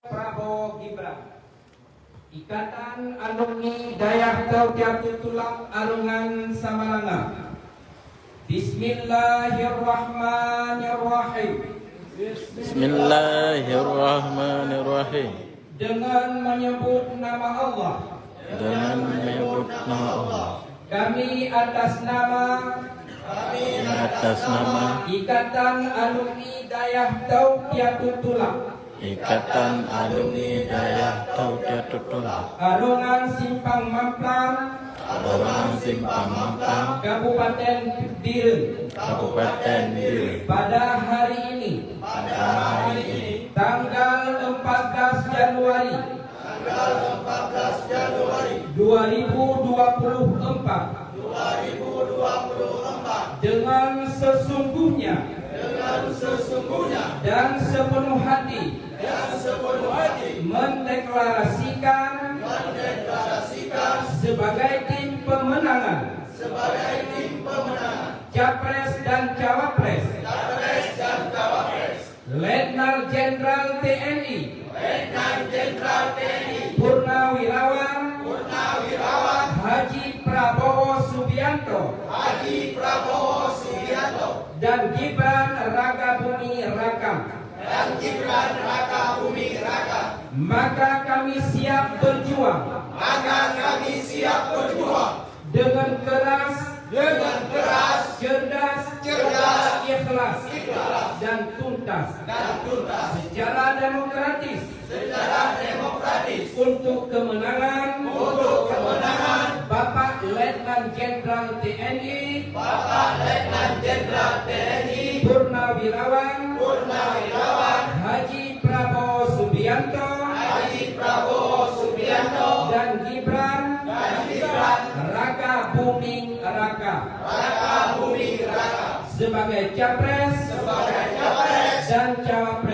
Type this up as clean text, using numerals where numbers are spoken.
Prabowo Gibran. Ikatan Alumni Dayah Tauqiatul Tulang Arungan Samalanga. Bismillahirrahmanirrahim. Bismillahirrahmanirrahim. Dengan menyebut nama Allah. Dengan menyebut nama Allah. Kami atas nama Ikatan Alumni Dayah Tauqiatul Tulang Ikatan Alumni Dayah Tauqiatul Tulang Arungan Simpang Mampang, Kabupaten Birun, pada hari ini, tanggal 14 Januari 2024, dengan sesungguhnya dan sepenuh hati mendeklarasikan sebagai tim pemenangan Capres dan Cawapres Letnan Jenderal TNI Purnawirawan Haji Prabowo Subianto dan Gibran Rakabuming Raka. Maka kami siap berjuang dengan keras, cerdas, ikhlas dan tuntas secara demokratis untuk kemenangan Bapak Letnan Jenderal TNI Purnawirawan Haji Prabowo Subianto dan Gibran Rakabuming Raka sebagai Capres dan Cawapres